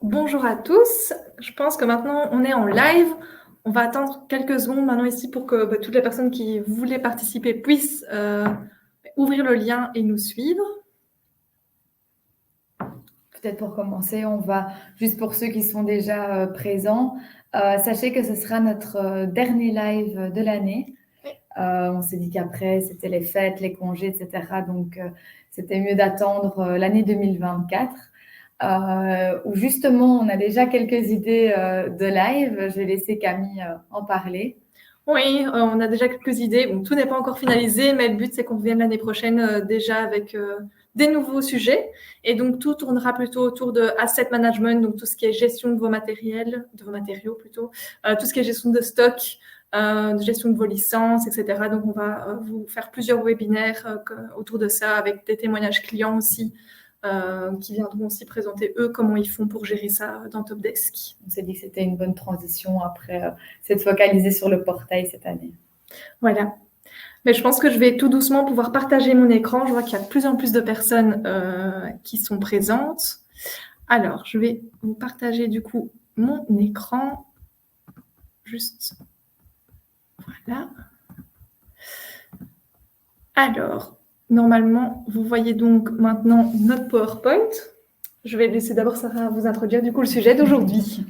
Bonjour à tous. Je pense que maintenant on est en live. On va attendre quelques secondes maintenant ici pour que toutes les personnes qui voulaient participer puissent ouvrir le lien et nous suivre. Peut-être pour commencer, on va, juste pour ceux qui sont déjà présents, sachez que ce sera notre dernier live de l'année. On s'est dit qu'après, c'était les fêtes, les congés, etc. Donc, c'était mieux d'attendre l'année 2024, où justement, on a déjà quelques idées de live. Je vais laisser Camille en parler. Oui, on a déjà quelques idées. Bon, tout n'est pas encore finalisé, mais le but, c'est qu'on revienne l'année prochaine déjà avec des nouveaux sujets. Et donc, tout tournera plutôt autour de asset management, donc tout ce qui est gestion de vos matériaux plutôt, tout ce qui est gestion de stock, de gestion de vos licences, etc. Donc, on va vous faire plusieurs webinaires autour de ça, avec des témoignages clients aussi, qui viendront aussi présenter eux comment ils font pour gérer ça dans Topdesk. On s'est dit que c'était une bonne transition après s'être focalisé sur le portail cette année. Voilà. Mais je pense que je vais tout doucement pouvoir partager mon écran. Je vois qu'il y a de plus en plus de personnes qui sont présentes. Alors, je vais vous partager du coup mon écran. Juste. Voilà. Alors, normalement, vous voyez donc maintenant notre PowerPoint. Je vais laisser d'abord Sarah vous introduire du coup le sujet d'aujourd'hui.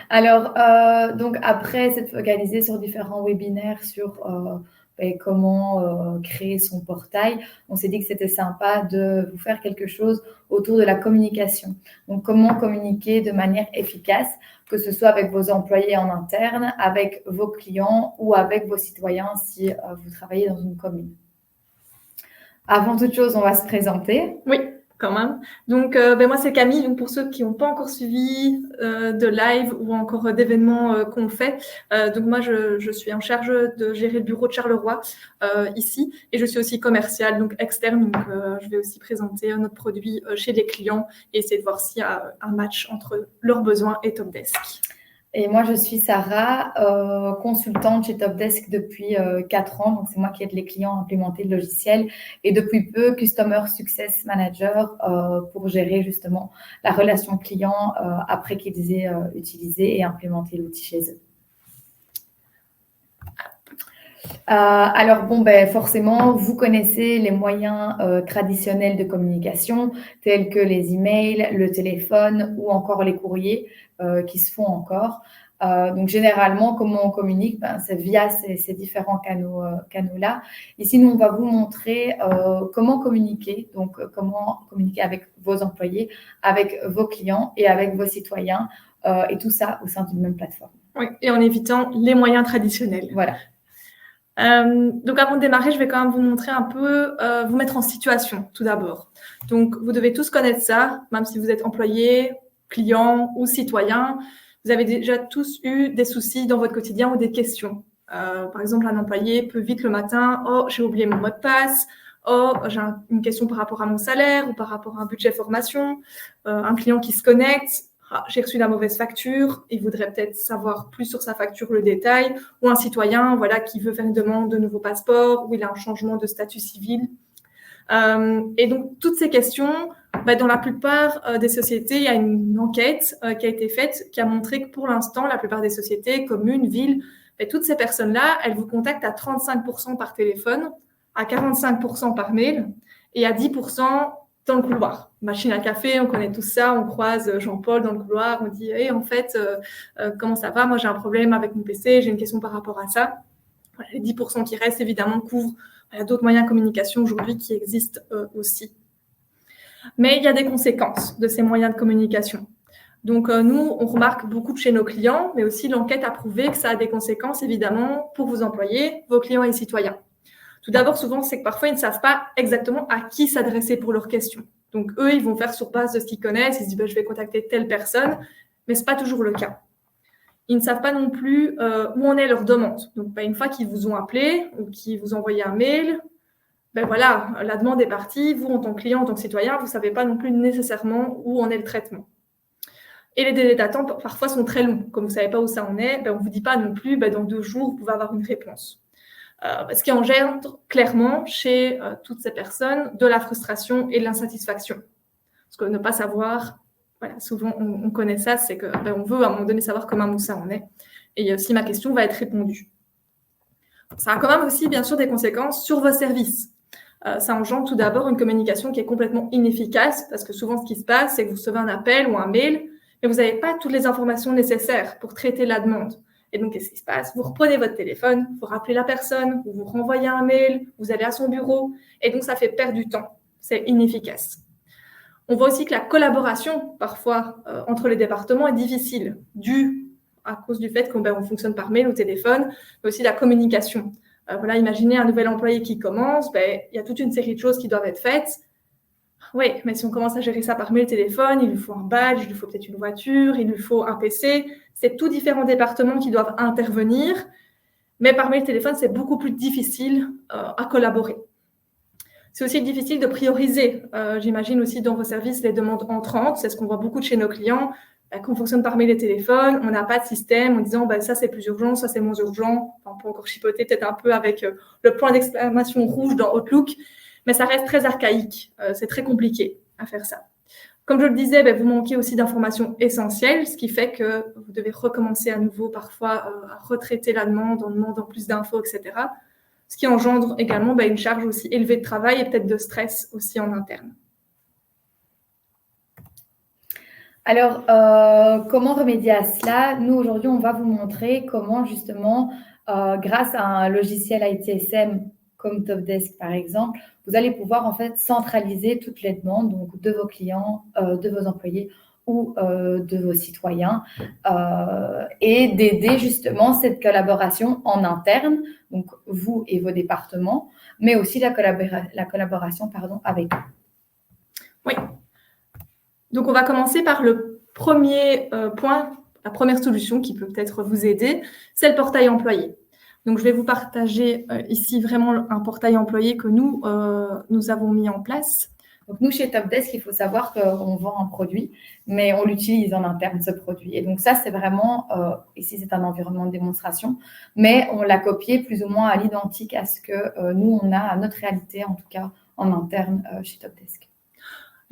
Alors, donc après s'être focalisé sur différents webinaires sur comment créer son portail, on s'est dit que c'était sympa de vous faire quelque chose autour de la communication. Donc, comment communiquer de manière efficace, que ce soit avec vos employés en interne, avec vos clients ou avec vos citoyens si vous travaillez dans une commune. Avant toute chose, on va se présenter. Oui, quand même. Donc, moi, c'est Camille. Donc, pour ceux qui n'ont pas encore suivi de live ou encore d'événements qu'on fait, donc moi, je suis en charge de gérer le bureau de Charleroi ici, et je suis aussi commerciale, donc externe. Donc, je vais aussi présenter notre produit chez les clients et essayer de voir s'il y a un match entre leurs besoins et Topdesk. Et moi, je suis Sarah, consultante chez Topdesk depuis 4 ans. Donc, c'est moi qui aide les clients à implémenter le logiciel. Et depuis peu, Customer Success Manager pour gérer justement la relation client après qu'ils aient utilisé et implémenté l'outil chez eux. Alors bon, forcément, vous connaissez les moyens traditionnels de communication tels que les emails, le téléphone ou encore les courriers qui se font encore. Donc généralement, comment on communique, c'est via ces différents canaux-là. Ici, nous, on va vous montrer comment communiquer, donc comment communiquer avec vos employés, avec vos clients et avec vos citoyens, et tout ça au sein d'une même plateforme. Oui, et en évitant les moyens traditionnels. Voilà. Donc, avant de démarrer, je vais quand même vous montrer un peu, vous mettre en situation tout d'abord. Donc, vous devez tous connaître ça, même si vous êtes employé, client ou citoyen. Vous avez déjà tous eu des soucis dans votre quotidien ou des questions. Par exemple, un employé peut vite le matin, « Oh, j'ai oublié mon mot de passe. Oh, j'ai une question par rapport à mon salaire ou par rapport à un budget formation. » Un client qui se connecte. Ah, j'ai reçu la mauvaise facture, il voudrait peut-être savoir plus sur sa facture le détail, ou un citoyen voilà, qui veut faire une demande de nouveau passeport, ou il a un changement de statut civil. Et donc, toutes ces questions, dans la plupart des sociétés, il y a une enquête qui a été faite qui a montré que pour l'instant, la plupart des sociétés, communes, villes, toutes ces personnes-là, elles vous contactent à 35% par téléphone, à 45% par mail et à 10% dans le couloir. Machine à café, on connaît tout ça, on croise Jean-Paul dans le couloir, on dit hey, en fait, comment ça va? Moi, j'ai un problème avec mon PC, j'ai une question par rapport à ça. Voilà, les 10% qui restent, évidemment, couvrent d'autres moyens de communication aujourd'hui qui existent aussi. Mais il y a des conséquences de ces moyens de communication. Donc, nous, on remarque beaucoup de chez nos clients, mais aussi l'enquête a prouvé que ça a des conséquences, évidemment, pour vos employés, vos clients et citoyens. Tout d'abord, souvent, c'est que parfois, ils ne savent pas exactement à qui s'adresser pour leurs questions. Donc, eux, ils vont faire sur base de ce qu'ils connaissent. Ils se disent, je vais contacter telle personne, mais ce n'est pas toujours le cas. Ils ne savent pas non plus où en est leur demande. Donc, une fois qu'ils vous ont appelé ou qu'ils vous ont envoyé un mail, voilà, la demande est partie. Vous, en tant que client, en tant que citoyen, vous ne savez pas non plus nécessairement où en est le traitement. Et les délais d'attente, parfois, sont très longs. Comme vous ne savez pas où ça en est, on ne vous dit pas non plus, dans 2 jours, vous pouvez avoir une réponse. Ce qui engendre clairement chez toutes ces personnes de la frustration et de l'insatisfaction. Parce que ne pas savoir, voilà, souvent, on connaît ça, c'est qu'on veut à un moment donné savoir comment où ça en est. Et si ma question va être répondue. Ça a quand même aussi, bien sûr, des conséquences sur vos services. Ça engendre tout d'abord une communication qui est complètement inefficace, parce que souvent, ce qui se passe, c'est que vous recevez un appel ou un mail, mais vous n'avez pas toutes les informations nécessaires pour traiter la demande. Et donc, qu'est-ce qui se passe? Vous reprenez votre téléphone, vous rappelez la personne, vous renvoyez un mail, vous allez à son bureau, et donc ça fait perdre du temps. C'est inefficace. On voit aussi que la collaboration, parfois, entre les départements est difficile, due à cause du fait qu'on fonctionne par mail ou téléphone, mais aussi la communication. Voilà, imaginez un nouvel employé qui commence, il y a toute une série de choses qui doivent être faites. Oui, mais si on commence à gérer ça par mail, téléphone, il lui faut un badge, il lui faut peut-être une voiture, il lui faut un PC. C'est tous différents départements qui doivent intervenir, mais par mail, téléphone, c'est beaucoup plus difficile à collaborer. C'est aussi difficile de prioriser. J'imagine aussi dans vos services les demandes entrantes. C'est ce qu'on voit beaucoup de chez nos clients. Quand on fonctionne par mail et téléphone, on n'a pas de système en disant ça c'est plus urgent, ça c'est moins urgent. Enfin, on peut encore chipoter peut-être un peu avec le point d'exclamation rouge dans Outlook, mais ça reste très archaïque. C'est très compliqué à faire ça. Comme je le disais, vous manquez aussi d'informations essentielles, ce qui fait que vous devez recommencer à nouveau parfois à retraiter la demande en demandant plus d'infos, etc. Ce qui engendre également une charge aussi élevée de travail et peut-être de stress aussi en interne. Alors, comment remédier à cela? Nous, aujourd'hui, on va vous montrer comment, justement, grâce à un logiciel ITSM comme Topdesk, par exemple, vous allez pouvoir, en fait, centraliser toutes les demandes donc, de vos clients, de vos employés ou de vos citoyens et d'aider, justement, cette collaboration en interne, donc vous et vos départements, mais aussi la collaboration avec eux. Oui. Donc, on va commencer par le premier point, la première solution qui peut peut-être vous aider, c'est le portail employé. Donc, je vais vous partager ici vraiment un portail employé que nous avons mis en place. Donc, nous, chez Topdesk, il faut savoir qu'on vend un produit, mais on l'utilise en interne, ce produit. Et donc, ça, c'est vraiment, ici, c'est un environnement de démonstration, mais on l'a copié plus ou moins à l'identique à ce que nous, on a à notre réalité, en tout cas, en interne chez Topdesk.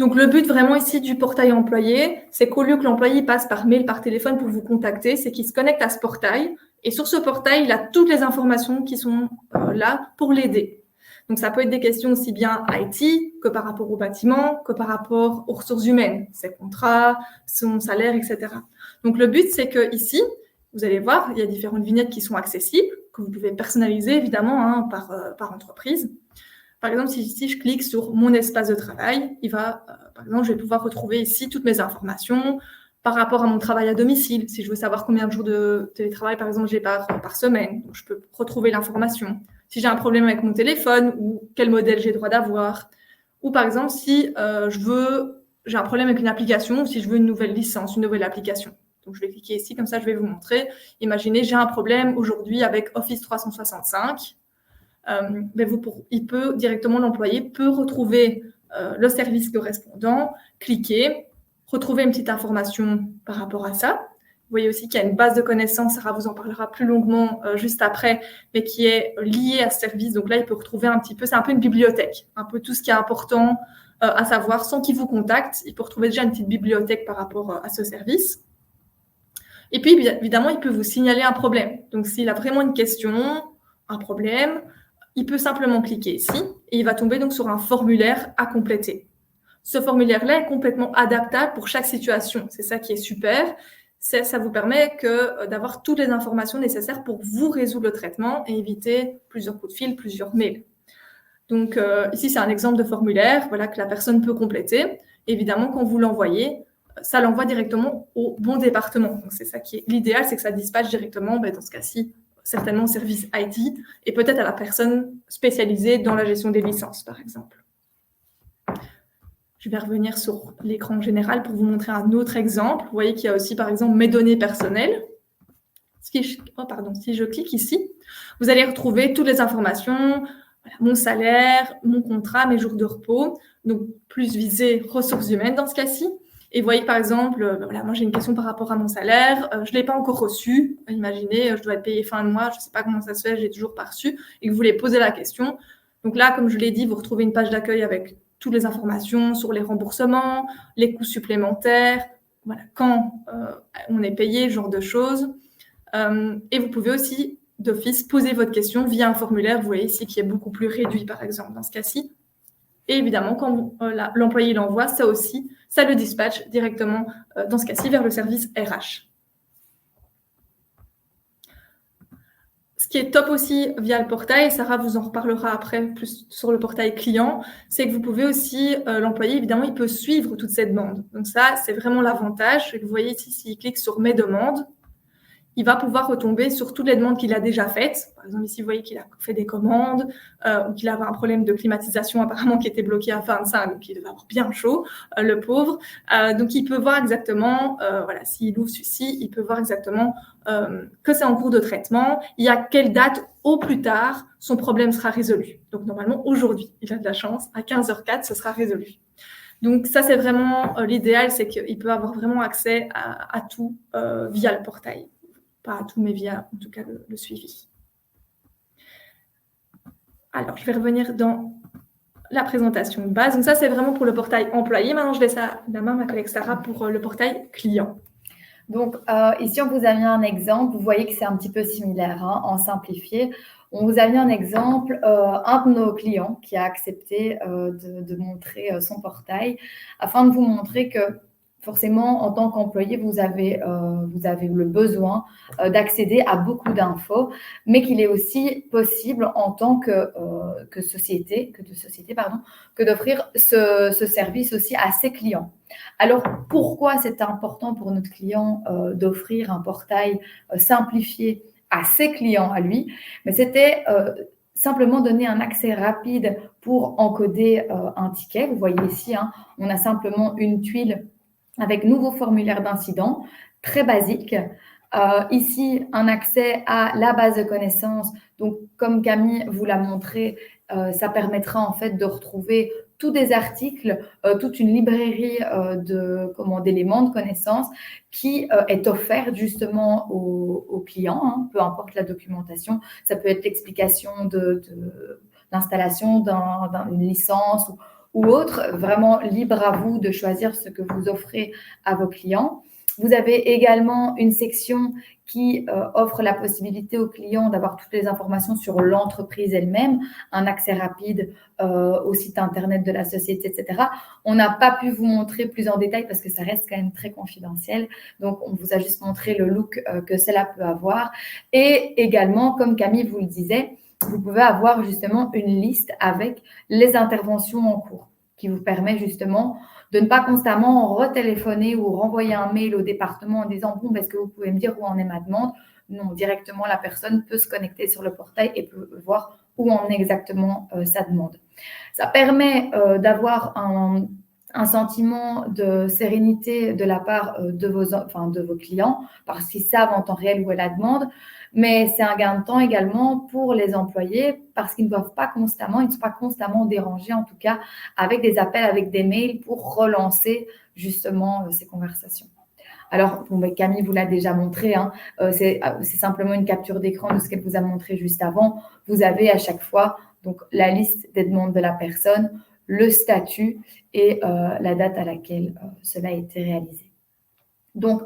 Donc, le but vraiment ici du portail employé, c'est qu'au lieu que l'employé passe par mail, par téléphone pour vous contacter, c'est qu'il se connecte à ce portail. Et sur ce portail, il a toutes les informations qui sont là pour l'aider. Donc, ça peut être des questions aussi bien IT que par rapport au bâtiment, que par rapport aux ressources humaines, ses contrats, son salaire, etc. Donc, le but, c'est que ici, vous allez voir, il y a différentes vignettes qui sont accessibles, que vous pouvez personnaliser évidemment par entreprise. Par exemple, si je clique sur mon espace de travail, par exemple, je vais pouvoir retrouver ici toutes mes informations par rapport à mon travail à domicile. Si je veux savoir combien de jours de télétravail, par exemple, j'ai par semaine, donc je peux retrouver l'information. Si j'ai un problème avec mon téléphone ou quel modèle j'ai le droit d'avoir. Ou par exemple, si j'ai un problème avec une application ou si je veux une nouvelle licence, une nouvelle application. Donc, je vais cliquer ici, comme ça, je vais vous montrer. Imaginez, j'ai un problème aujourd'hui avec Office 365. L'employé peut retrouver le service correspondant, cliquer, retrouver une petite information par rapport à ça. Vous voyez aussi qu'il y a une base de connaissances, Sarah vous en parlera plus longuement juste après, mais qui est liée à ce service. Donc là, il peut retrouver c'est un peu une bibliothèque, un peu tout ce qui est important à savoir sans qu'il vous contacte. Il peut retrouver déjà une petite bibliothèque par rapport à ce service. Et puis, évidemment, il peut vous signaler un problème. Donc, s'il a vraiment une question, un problème, il peut simplement cliquer ici et il va tomber donc sur un formulaire à compléter. Ce formulaire-là est complètement adaptable pour chaque situation. C'est ça qui est super. Ça vous permet d'avoir toutes les informations nécessaires pour vous résoudre le traitement et éviter plusieurs coups de fil, plusieurs mails. Donc ici, c'est un exemple de formulaire que la personne peut compléter. Évidemment, quand vous l'envoyez, ça l'envoie directement au bon département. Donc c'est ça qui est l'idéal, c'est que ça dispatche directement, dans ce cas-ci, certainement au service IT et peut-être à la personne spécialisée dans la gestion des licences, par exemple. Je vais revenir sur l'écran général pour vous montrer un autre exemple. Vous voyez qu'il y a aussi, par exemple, mes données personnelles. Si je clique ici, vous allez retrouver toutes les informations, mon salaire, mon contrat, mes jours de repos, donc plus visé ressources humaines dans ce cas-ci. Et vous voyez, par exemple, moi, j'ai une question par rapport à mon salaire. Je ne l'ai pas encore reçu. Imaginez, je dois être payé fin de mois. Je ne sais pas comment ça se fait. Je l'ai toujours pas reçu. Et que vous voulez poser la question. Donc là, comme je l'ai dit, vous retrouvez une page d'accueil avec toutes les informations sur les remboursements, les coûts supplémentaires, voilà, quand on est payé, ce genre de choses. Et vous pouvez aussi, d'office, poser votre question via un formulaire, vous voyez ici, qui est beaucoup plus réduit, par exemple, dans ce cas-ci. Et évidemment, quand l'employé l'envoie, ça aussi, ça le dispatche directement, dans ce cas-ci, vers le service RH. Ce qui est top aussi via le portail, Sarah vous en reparlera après plus sur le portail client, c'est que vous pouvez aussi, l'employé, évidemment, il peut suivre toutes ces demandes. Donc ça, c'est vraiment l'avantage. Vous voyez ici, s'il clique sur « Mes demandes », il va pouvoir retomber sur toutes les demandes qu'il a déjà faites. Par exemple, ici, vous voyez qu'il a fait des commandes ou qu'il avait un problème de climatisation apparemment qui était bloqué à 25, donc il devait avoir bien chaud, le pauvre. Donc, il peut voir exactement, voilà, s'il ouvre celui-ci, il peut voir exactement que c'est en cours de traitement. Il y a quelle date au plus tard son problème sera résolu. Donc, normalement, aujourd'hui, il a de la chance. À 15h04, ce sera résolu. Donc, ça, c'est vraiment l'idéal, c'est qu'il peut avoir vraiment accès à tout via le portail. Pas à tout, mais via, en tout cas, le suivi. Alors, je vais revenir dans la présentation de base. Donc, ça, c'est vraiment pour le portail employé. Maintenant, je laisse la main à ma collègue Sarah pour le portail client. Donc, ici, on vous a mis un exemple. Vous voyez que c'est un petit peu similaire, hein, en simplifié. On vous a mis un exemple, un de nos clients qui a accepté de montrer son portail afin de vous montrer que forcément, en tant qu'employé, vous avez le besoin d'accéder à beaucoup d'infos, mais qu'il est aussi possible en tant que société, d'offrir ce service aussi à ses clients. Alors, pourquoi c'est important pour notre client d'offrir un portail simplifié à ses clients à lui? Mais c'était simplement donner un accès rapide pour encoder un ticket. Vous voyez ici, hein, on a simplement une tuile avec nouveau formulaire d'incident, très basique. Ici, un accès à la base de connaissances. Donc, comme Camille vous l'a montré, ça permettra en fait de retrouver tous des articles, toute une librairie d'éléments de connaissances qui est offerte justement aux clients, hein, peu importe la documentation. Ça peut être l'explication d'installation d'une licence ou autre, vraiment libre à vous de choisir ce que vous offrez à vos clients. Vous avez également une section qui offre la possibilité aux clients d'avoir toutes les informations sur l'entreprise elle-même, un accès rapide au site internet de la société, etc. On n'a pas pu vous montrer plus en détail parce que ça reste quand même très confidentiel. Donc, on vous a juste montré le look que cela peut avoir. Et également, comme Camille vous le disait, vous pouvez avoir justement une liste avec les interventions en cours qui vous permet justement de ne pas constamment retéléphoner ou renvoyer un mail au département en disant « Bon, est-ce que vous pouvez me dire où en est ma demande ?» Non, directement, la personne peut se connecter sur le portail et peut voir où en est exactement sa demande. Ça permet d'avoir un sentiment de sérénité de la part de vos clients parce qu'ils savent en temps réel où est la demande. Mais c'est un gain de temps également pour les employés parce qu'ils ne sont pas constamment dérangés, en tout cas, avec des appels, avec des mails pour relancer justement ces conversations. Alors, Camille vous l'a déjà montré, hein, c'est simplement une capture d'écran de ce qu'elle vous a montré juste avant. Vous avez à chaque fois donc, la liste des demandes de la personne, le statut et la date à laquelle cela a été réalisé. Donc,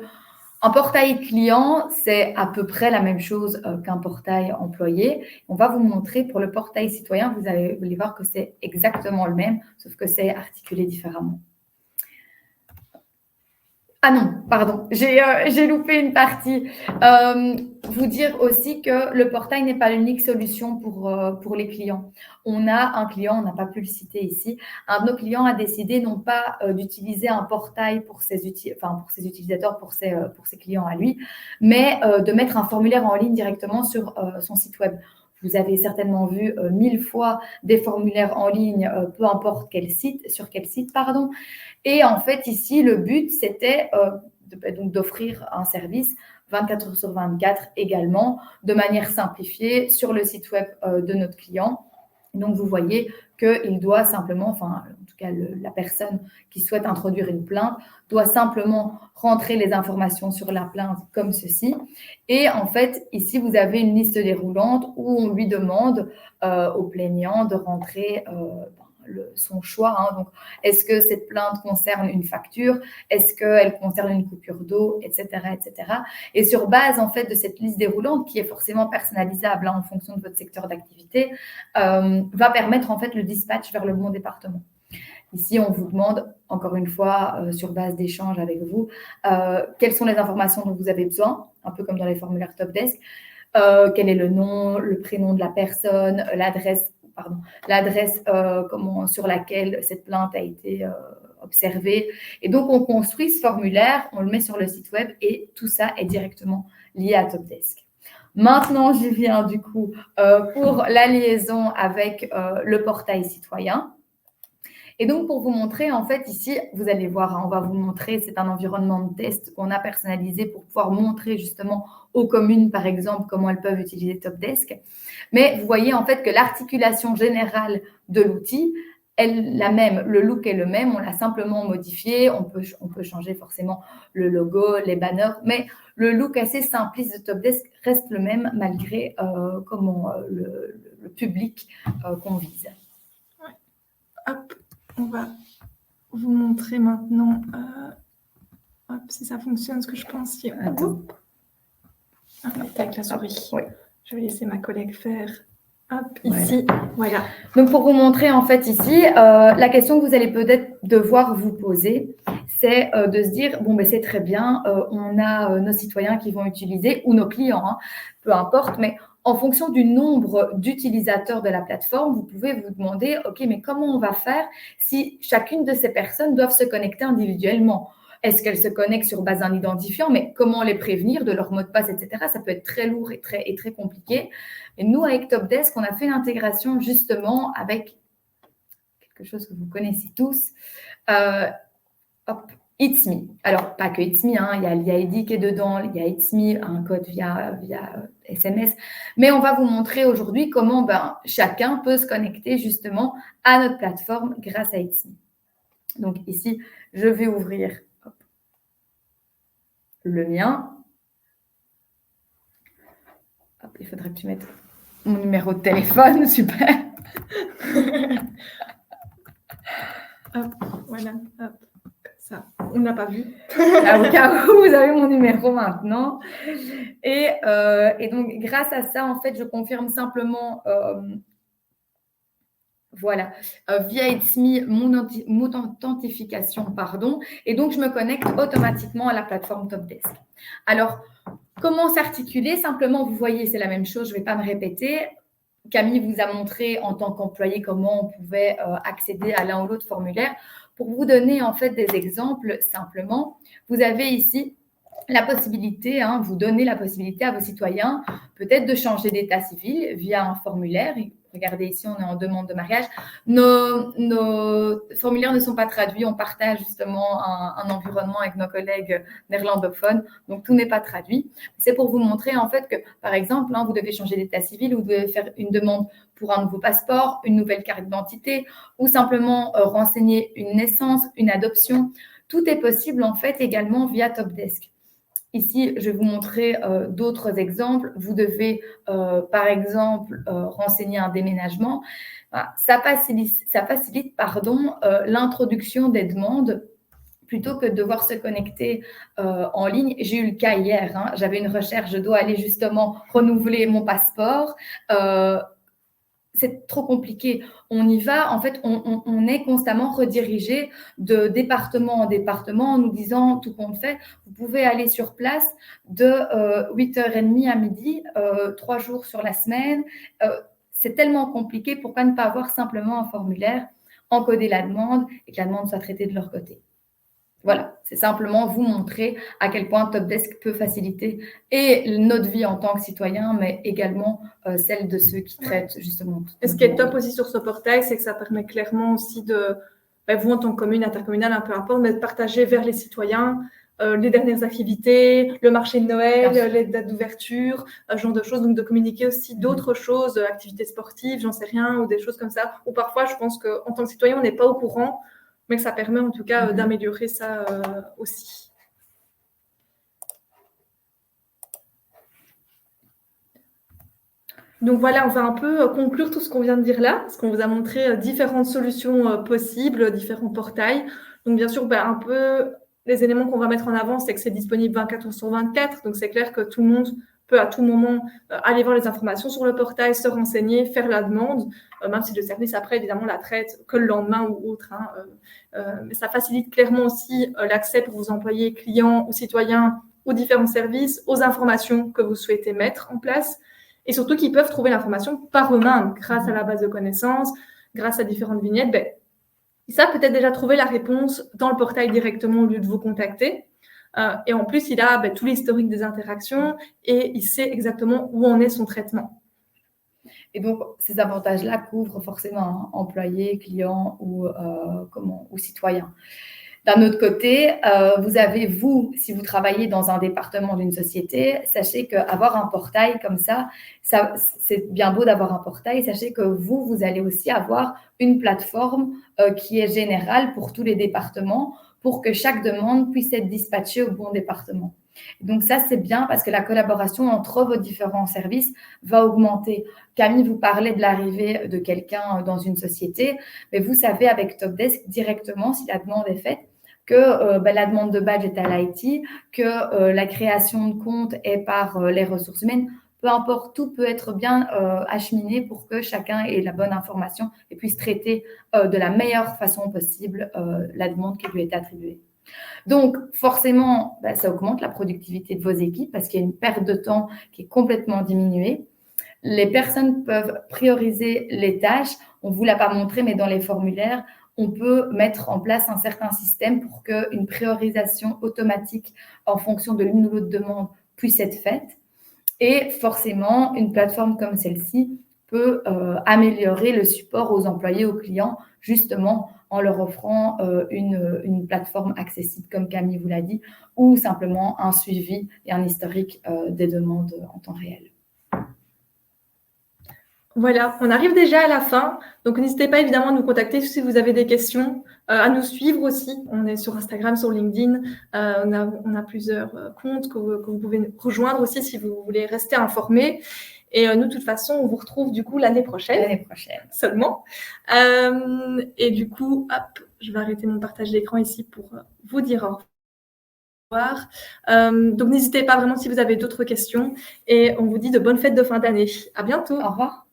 un portail client, c'est à peu près la même chose qu'un portail employé. On va vous montrer pour le portail citoyen, vous allez voir que c'est exactement le même, sauf que c'est articulé différemment. Ah non, pardon, j'ai loupé une partie. Vous dire aussi que le portail n'est pas l'unique solution pour les clients. On a un client, on n'a pas pu le citer ici, un de nos clients a décidé non pas d'utiliser un portail pour ses utilisateurs, pour ses clients à lui, mais de mettre un formulaire en ligne directement sur son site web. Vous avez certainement vu 1000 fois des formulaires en ligne, peu importe sur quel site, pardon. Et en fait, ici, le but, c'était d'offrir un service 24 heures sur 24 également, de manière simplifiée sur le site web de notre client. Donc, vous voyez qu'il doit simplement, en tout cas, la personne qui souhaite introduire une plainte doit simplement rentrer les informations sur la plainte comme ceci. Et en fait, ici, vous avez une liste déroulante où on lui demande au plaignant de rentrer son choix. Hein. Donc, est-ce que cette plainte concerne une facture? Est-ce qu'elle concerne une coupure d'eau, etc., etc. Et sur base, en fait, de cette liste déroulante, qui est forcément personnalisable en fonction de votre secteur d'activité, va permettre, en fait, le dispatch vers le bon département. Ici, on vous demande, encore une fois, sur base d'échanges avec vous, quelles sont les informations dont vous avez besoin, un peu comme dans les formulaires Topdesk. Quel est le nom, le prénom de la personne, l'adresse sur laquelle cette plainte a été observée. Et donc, on construit ce formulaire, on le met sur le site web et tout ça est directement lié à Topdesk. Maintenant, j'y viens du coup pour la liaison avec le portail citoyen. Et donc, pour vous montrer, en fait, ici, vous allez voir, hein, on va vous montrer, c'est un environnement de test qu'on a personnalisé pour pouvoir montrer justement aux communes, par exemple, comment elles peuvent utiliser Topdesk. Mais vous voyez, en fait, que l'articulation générale de l'outil, elle, la même, le look est le même, on l'a simplement modifié, on peut changer forcément le logo, les banners, mais le look assez simpliste de Topdesk reste le même malgré le public qu'on vise. Ouais. Hop. On va vous montrer maintenant si ça fonctionne, ce que je pense. Avec la souris. Oui. Je vais laisser ma collègue faire. Hop, ici. Voilà. Donc, pour vous montrer, en fait, ici, la question que vous allez peut-être devoir vous poser, c'est de se dire, bon, ben, c'est très bien, on a nos citoyens qui vont utiliser, ou nos clients, hein, peu importe, mais en fonction du nombre d'utilisateurs de la plateforme, vous pouvez vous demander, OK, mais comment on va faire si chacune de ces personnes doivent se connecter individuellement? Est-ce qu'elles se connectent sur base d'un identifiant? Mais comment les prévenir de leur mot de passe, etc. Ça peut être très lourd et très compliqué. Et nous, avec Topdesk, on a fait l'intégration justement avec quelque chose que vous connaissez tous. It's Me. Alors, pas que It's Me, hein, il y a l'ID qui est dedans, il y a It's Me, un code via SMS. Mais on va vous montrer aujourd'hui comment chacun peut se connecter justement à notre plateforme grâce à It's Me. Donc ici, je vais ouvrir le mien. Hop, il faudrait que tu mettes mon numéro de téléphone, super. Hop, voilà, hop. Ça, on n'a pas vu. Au cas où, vous avez mon numéro maintenant. Et donc, grâce à ça, en fait, je confirme simplement, via It's Me, mon authentification, pardon. Et donc, je me connecte automatiquement à la plateforme Topdesk. Alors, comment s'articuler? Simplement, vous voyez, c'est la même chose, je ne vais pas me répéter. Camille vous a montré en tant qu'employé comment on pouvait accéder à l'un ou l'autre formulaire. Pour vous donner en fait des exemples simplement, vous avez ici la possibilité, vous donnez la possibilité à vos citoyens peut-être de changer d'état civil via un formulaire. Regardez ici, on est en demande de mariage. Nos formulaires ne sont pas traduits. On partage justement un environnement avec nos collègues néerlandophones. Donc, tout n'est pas traduit. C'est pour vous montrer en fait que, par exemple, vous devez changer d'état civil ou vous devez faire une demande pour un nouveau passeport, une nouvelle carte d'identité ou simplement renseigner une naissance, une adoption. Tout est possible en fait également via Topdesk. Ici, je vais vous montrer d'autres exemples. Vous devez, par exemple, renseigner un déménagement. Ça facilite l'introduction des demandes plutôt que de devoir se connecter en ligne. J'ai eu le cas hier. J'avais une recherche, je dois aller justement renouveler mon passeport. C'est trop compliqué. On y va, en fait, on est constamment redirigé de département en département en nous disant tout compte fait, vous pouvez aller sur place de 8h30 à midi, 3 jours sur la semaine. C'est tellement compliqué, pourquoi ne pas avoir simplement un formulaire, encoder la demande et que la demande soit traitée de leur côté. Voilà, c'est simplement vous montrer à quel point Topdesk peut faciliter et notre vie en tant que citoyen, mais également celle de ceux qui traitent justement. Et ce qui est top aussi sur ce portail, c'est que ça permet clairement aussi de, vous en tant que commune, intercommunale, peu importe, mais de partager vers les citoyens les dernières activités, le marché de Noël, les dates d'ouverture, ce genre de choses. Donc, de communiquer aussi d'autres choses, activités sportives, j'en sais rien, ou des choses comme ça. Ou parfois, je pense qu'en tant que citoyen, on n'est pas au courant, mais que ça permet en tout cas d'améliorer ça aussi. Donc voilà, on va un peu conclure tout ce qu'on vient de dire là, parce qu'on vous a montré différentes solutions possibles, différents portails. Donc bien sûr, un peu les éléments qu'on va mettre en avant, c'est que c'est disponible 24 heures sur 24. Donc c'est clair que tout le monde peut à tout moment aller voir les informations sur le portail, se renseigner, faire la demande, même si le service après, évidemment, la traite que le lendemain ou autre. Mais ça facilite clairement aussi l'accès pour vos employés, clients ou citoyens aux différents services, aux informations que vous souhaitez mettre en place. Et surtout qu'ils peuvent trouver l'information par eux-mêmes grâce à la base de connaissances, grâce à différentes vignettes. Ils savent peut-être déjà trouver la réponse dans le portail directement au lieu de vous contacter. Et en plus, il a tout l'historique des interactions et il sait exactement où en est son traitement. Et donc, ces avantages-là couvrent forcément employés, clients ou citoyens. D'un autre côté, vous avez, si vous travaillez dans un département d'une société, sachez qu'avoir un portail comme ça, c'est bien beau d'avoir un portail. Sachez que vous allez aussi avoir une plateforme qui est générale pour tous les départements pour que chaque demande puisse être dispatchée au bon département. Donc ça, c'est bien parce que la collaboration entre vos différents services va augmenter. Camille vous parlait de l'arrivée de quelqu'un dans une société, mais vous savez avec Topdesk directement si la demande est faite, que la demande de badge est à l'IT, que la création de compte est par les ressources humaines. Peu importe, tout peut être bien acheminé pour que chacun ait la bonne information et puisse traiter de la meilleure façon possible la demande qui lui est attribuée. Donc, forcément, ça augmente la productivité de vos équipes parce qu'il y a une perte de temps qui est complètement diminuée. Les personnes peuvent prioriser les tâches. On ne vous l'a pas montré, mais dans les formulaires, on peut mettre en place un certain système pour qu'une priorisation automatique en fonction de l'une ou l'autre demande puisse être faite. Et forcément, une plateforme comme celle-ci peut améliorer le support aux employés, aux clients, justement en leur offrant une plateforme accessible, comme Camille vous l'a dit, ou simplement un suivi et un historique des demandes en temps réel. Voilà, on arrive déjà à la fin. Donc, n'hésitez pas évidemment à nous contacter si vous avez des questions, à nous suivre aussi. On est sur Instagram, sur LinkedIn. On a plusieurs comptes que vous pouvez rejoindre aussi si vous voulez rester informés. Et nous, de toute façon, on vous retrouve du coup l'année prochaine. L'année prochaine. Seulement. Et du coup, hop, je vais arrêter mon partage d'écran ici pour vous dire au revoir. Donc, n'hésitez pas vraiment si vous avez d'autres questions. Et on vous dit de bonnes fêtes de fin d'année. À bientôt. Au revoir.